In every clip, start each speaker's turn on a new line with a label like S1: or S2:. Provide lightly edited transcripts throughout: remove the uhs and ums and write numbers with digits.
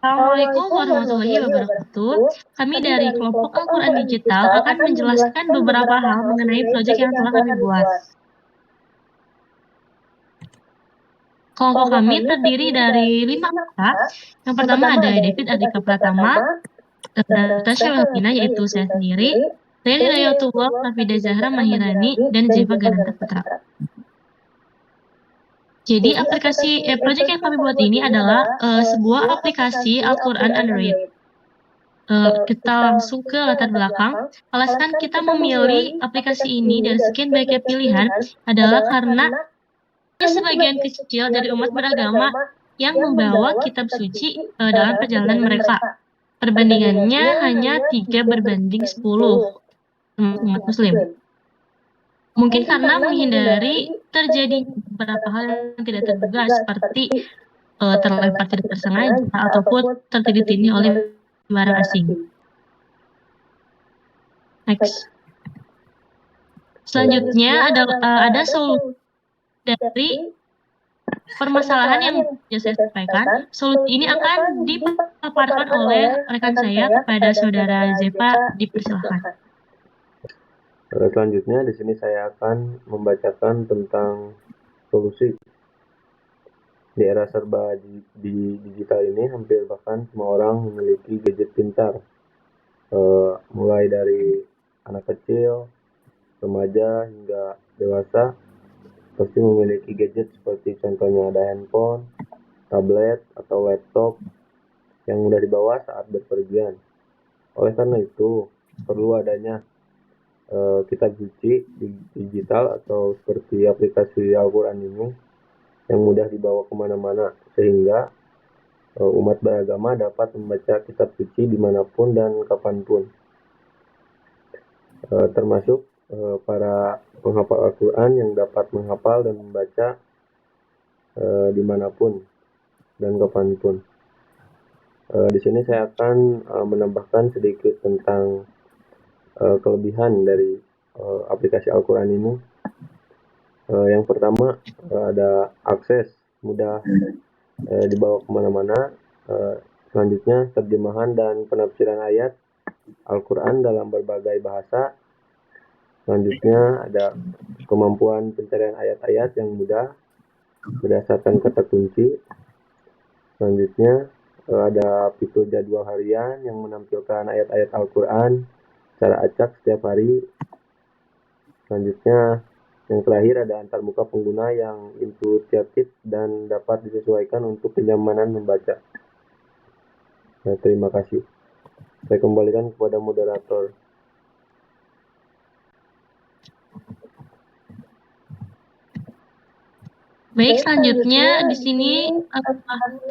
S1: Assalamualaikum warahmatullahi wabarakatuh. Kami dari kelompok Al-Quran Digital akan menjelaskan beberapa hal mengenai proyek yang telah kami buat. Kelompok kami terdiri dari 5 kakak. Yang pertama ada David Ardika Pratama, Natasha Helmina, yaitu saya sendiri, Reni Rayotullah, Hafida Zahra Mahirani, dan Zeva Gananta Putra. Jadi proyek yang kami buat ini adalah sebuah aplikasi Al-Quran Android. Kita langsung ke latar belakang. Alasan kita memilih aplikasi ini dan sekian banyaknya pilihan adalah karena sebagian kecil dari umat beragama yang membawa kitab suci dalam perjalanan mereka. Perbandingannya hanya 3:10 umat muslim. Mungkin karena menghindari terjadi beberapa hal yang tidak terduga seperti terlempar tidak tersengaja ataupun tertindih-tindih oleh barang asing. Next. Selanjutnya ada solusi dari permasalahan yang saya sampaikan. Solusi ini akan dipaparkan oleh rekan saya kepada saudara Zeva. Dipersilakan.
S2: Selanjutnya di sini saya akan membacakan tentang solusi. Di era serba di digital ini hampir bahkan semua orang memiliki gadget pintar. Mulai dari anak kecil, remaja hingga dewasa pasti memiliki gadget seperti contohnya ada handphone, tablet, atau laptop yang mudah dibawa saat berpergian. Oleh karena itu, perlu adanya kitab suci digital atau seperti aplikasi Al-Quran ini yang mudah dibawa kemana-mana sehingga umat beragama dapat membaca kitab suci dimanapun dan kapanpun. Termasuk para penghafal Al-Quran yang dapat menghafal dan membaca dimanapun dan kapanpun. Di sini saya akan menambahkan sedikit tentang kelebihan dari aplikasi Al-Quran ini. Yang pertama ada akses mudah dibawa kemana-mana. Selanjutnya terjemahan dan penafsiran ayat Al-Quran dalam berbagai bahasa. Selanjutnya ada kemampuan pencarian ayat-ayat yang mudah berdasarkan kata kunci. Selanjutnya ada fitur jadwal harian yang menampilkan ayat-ayat Al-Quran secara acak setiap hari. Selanjutnya yang terakhir ada antarmuka pengguna yang intuitif dan dapat disesuaikan untuk kenyamanan membaca. Terima kasih. Saya kembalikan kepada moderator.
S1: Baik, selanjutnya di sini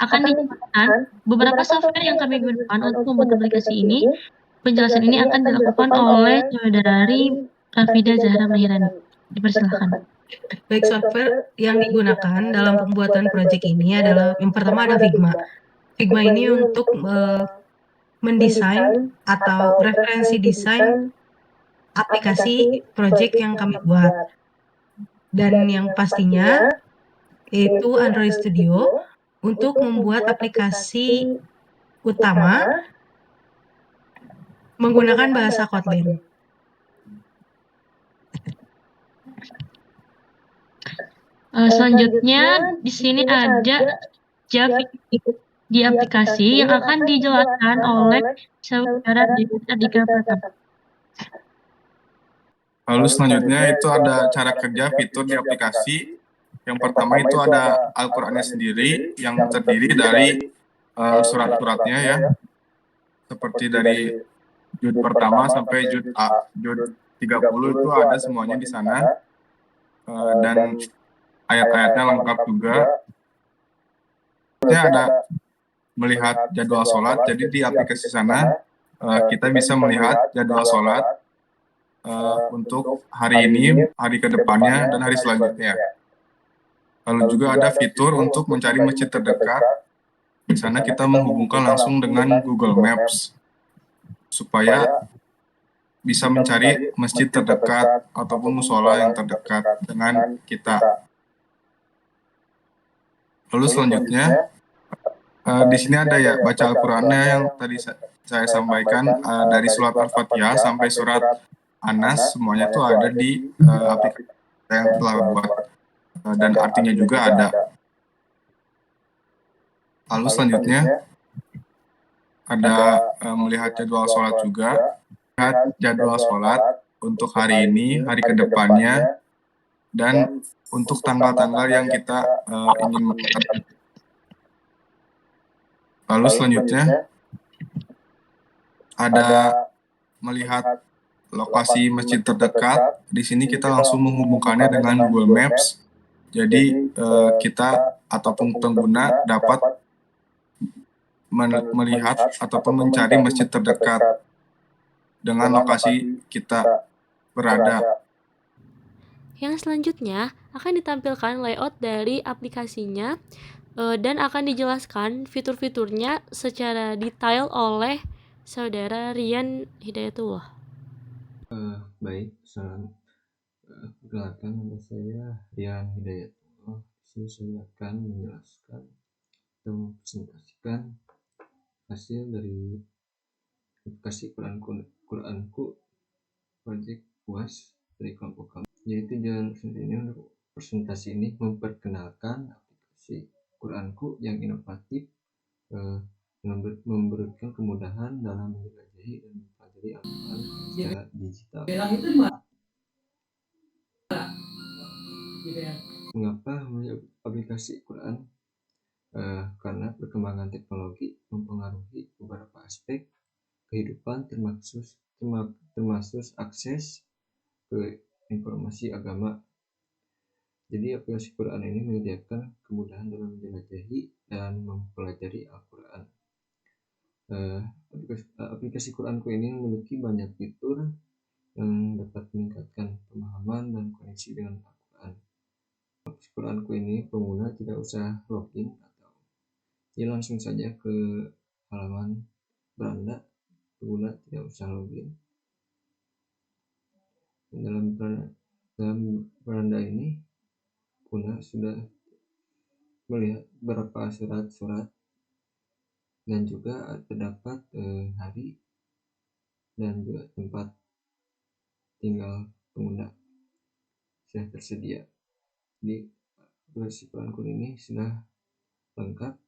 S1: akan dijelaskan beberapa software yang kami gunakan untuk membuat aplikasi ini. Penjelasan ini akan dilakukan oleh saudari Hafida Zahra Mahirani. Dipersilakan.
S3: Baik, software yang digunakan dalam pembuatan proyek ini adalah yang pertama ada Figma. Figma ini untuk mendesain atau referensi desain aplikasi proyek yang kami buat. Dan yang pastinya yaitu Android Studio untuk membuat aplikasi utama menggunakan bahasa Kotlin.
S1: Selanjutnya di sini ada Java di aplikasi yang akan dijelaskan oleh saudara David Ardika Pratama.
S4: Lalu selanjutnya itu ada cara kerja fitur di aplikasi. Yang pertama itu ada Al-Qurannya sendiri yang terdiri dari surat-suratnya ya. Seperti dari juz pertama sampai juz 30 itu ada semuanya di sana. Dan ayat-ayatnya lengkap juga. Ada melihat jadwal sholat, jadi di aplikasi sana kita bisa melihat jadwal sholat untuk hari ini, hari kedepannya, dan hari selanjutnya. Lalu juga ada fitur untuk mencari masjid terdekat. Di sana kita menghubungkan langsung dengan Google Maps supaya bisa mencari masjid terdekat ataupun musola yang terdekat dengan kita. Lalu selanjutnya Di sini ada ya baca Al-Qur'annya yang tadi saya sampaikan, dari surat Al-Fatihah sampai surat An-Nas, semuanya tuh ada di aplikasi yang telah buat, dan artinya juga ada. Lalu selanjutnya ada melihat jadwal sholat juga, lihat jadwal sholat untuk hari ini, hari kedepannya, dan untuk tanggal-tanggal yang kita ingin mencatat. Lalu selanjutnya ada melihat lokasi masjid terdekat. Di sini kita langsung menghubungkannya dengan Google Maps. Jadi kita ataupun pengguna dapat melihat ataupun mencari masjid terdekat dengan lokasi kita berada.
S5: Yang selanjutnya akan ditampilkan layout dari aplikasinya dan akan dijelaskan fitur-fiturnya secara detail oleh Saudara Rian Hidayatullah.
S6: Baik, perkenalkan nama saya Rian Hidayatullah. Saya akan menjelaskan dan mempresentasikan hasil dari aplikasi Quranku Project UAS dari kelompok kami. Yaitu jalan ini untuk presentasi ini memperkenalkan aplikasi Quranku yang inovatif, memberikan kemudahan dalam menjelajahi dan mempelajari Al-Quran secara digital. Mengapa memilih aplikasi Quran? Karena perkembangan teknologi mempengaruhi beberapa aspek kehidupan, termasuk akses ke informasi agama. Jadi aplikasi Quran ini menyediakan kemudahan dalam menjelajahi dan mempelajari Al-Quran. Aplikasi Quranku ini memiliki banyak fitur yang dapat meningkatkan pemahaman dan koneksi dengan Al-Quran. Aplikasi Quranku ini pengguna tidak usah login atau dia langsung saja ke halaman beranda. Pengguna tidak usah login. Dalam beranda ini pengguna sudah melihat beberapa surat-surat dan juga terdapat hari dan juga tempat tinggal pengguna sudah tersedia. Jadi aplikasi Quranku ini sudah lengkap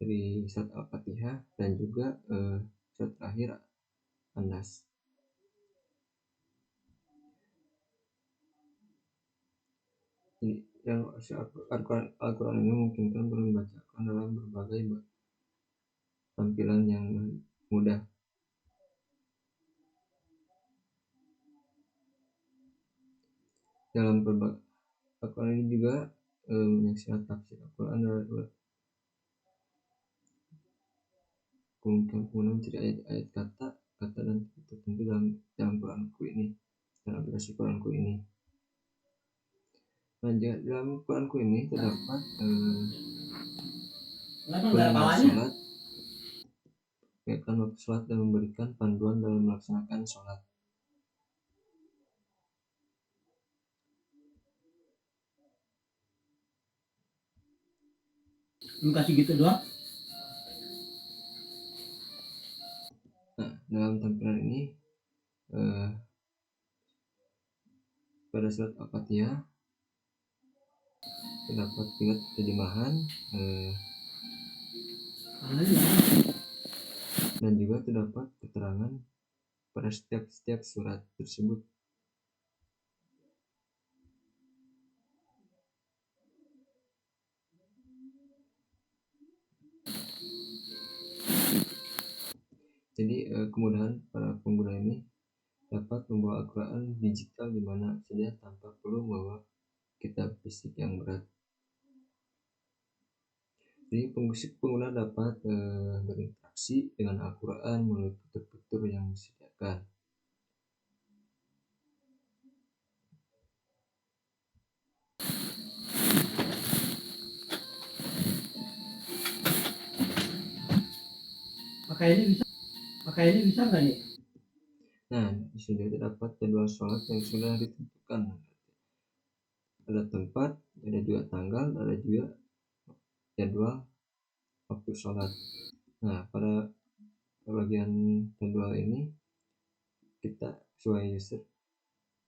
S6: dari surat Al-Fatihah dan juga surat terakhir An-Nas. Jadi yang Al-Quran ini memungkinkan membacakan dalam berbagai tampilan yang mudah. Dalam Al-Quran ini juga menyaksikan tafsir Al-Quran adalah kemungkinan mencari ayat-ayat kata dan tertentu dalam Quranku ini, dalam aplikasi Quranku ini. Nah, dalam Quranku ini terdapat sholat, mengingatkan waktu sholat dan memberikan panduan dalam melaksanakan sholat.
S7: Kasih gitu doang.
S6: Nah, dalam tampilan ini pada surat Al-Fatihah terdapat terjemahan dan juga terdapat keterangan pada setiap surat tersebut. Jadi kemudahan para pengguna ini dapat membawa Al-Quran digital di mana saja tanpa perlu membawa kitab fisik yang berat. Jadi pengguna dapat berinteraksi dengan Al-Quran melalui fitur-fitur yang disediakan.
S7: Pakai ini bisa nggak nih?
S6: Nah, di sini terdapat jadwal sholat yang sudah ditentukan. Ada tempat, ada juga tanggal, ada juga jadwal waktu sholat. Nah, pada bagian jadwal ini kita sesuai user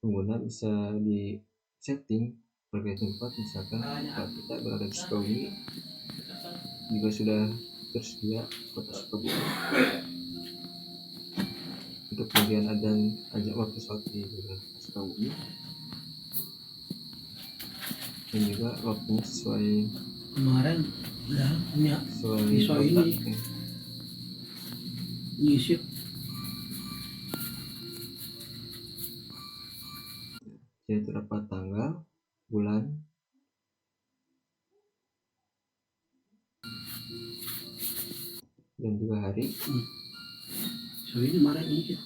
S6: pengguna bisa di setting berbagai tempat, misalkan saat kita berada di Sukabumi juga sudah tersedia kota Sukabumi untuk bagian adzan waktu sholat di Sukabumi, dan juga waktunya sesuai
S7: Kemarin udah punya pisau
S6: kota.
S7: ini nyisip.
S6: Jadi terdapat tanggal, bulan, dan juga hari.
S7: So ini kemarin nyisip.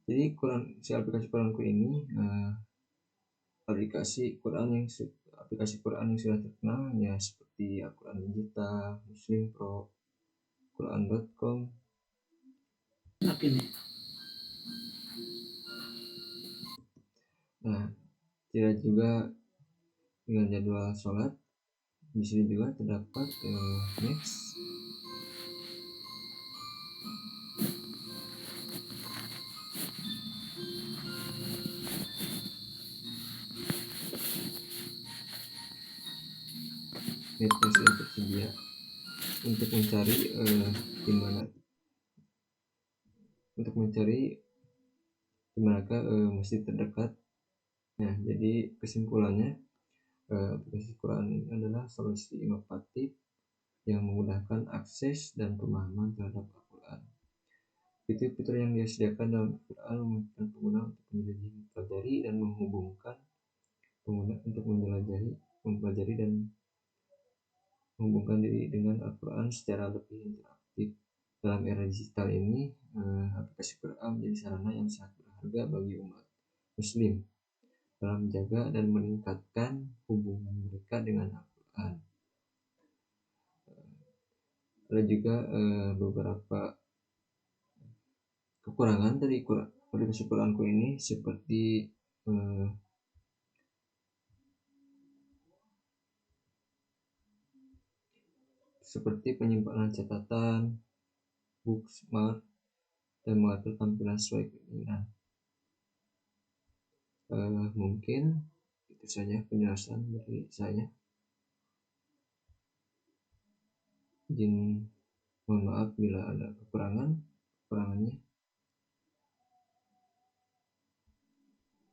S6: Jadi aplikasi Quranku ini aplikasi Quran yang sudah terkenal ya, seperti Al-Quran Digital, Muslim Pro, Quran.com. Nah, tidak juga dengan jadwal sholat. Di sini juga terdapat next, medsos yang tersedia untuk mencari dimanakah masjid terdekat. Nah, jadi kesimpulannya aplikasi Quran ini adalah solusi inovatif yang memudahkan akses dan pemahaman terhadap Al-Quran. Fitur-fitur yang disediakan dalam Al-Quran memungkinkan pengguna untuk menjelajahi, mempelajari, dan menghubungkan pengguna untuk mempelajari dan menghubungkan diri dengan Al-Quran secara lebih interaktif. Dalam era digital ini, aplikasi Quran menjadi sarana yang sangat berharga bagi umat Muslim dalam menjaga dan meningkatkan hubungan mereka dengan Al-Quran. Ada juga beberapa kekurangan dari aplikasi Quranku ini, seperti penyimpanan catatan, bookmark, dan mengatur tampilan sesuai keinginan. Mungkin itu saja penjelasan dari saya. Mohon maaf bila ada kekurangannya.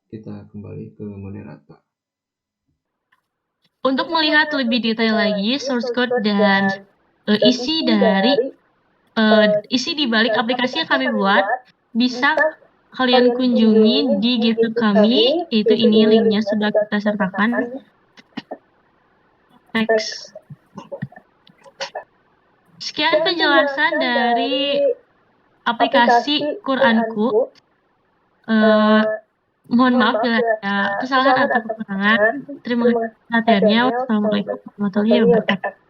S6: Kita kembali ke moderator.
S1: Untuk melihat lebih detail lagi source code dan isi di balik aplikasi yang kami buat, bisa kalian kunjungi di GitHub kami, yaitu ini linknya sudah kita sertakan. Next. Sekian penjelasan dari aplikasi Quranku. Mohon maaf bila ada kesalahan atau kekurangan. Terima kasih perhatiannya. Wassalamualaikum warahmatullahi wabarakatuh.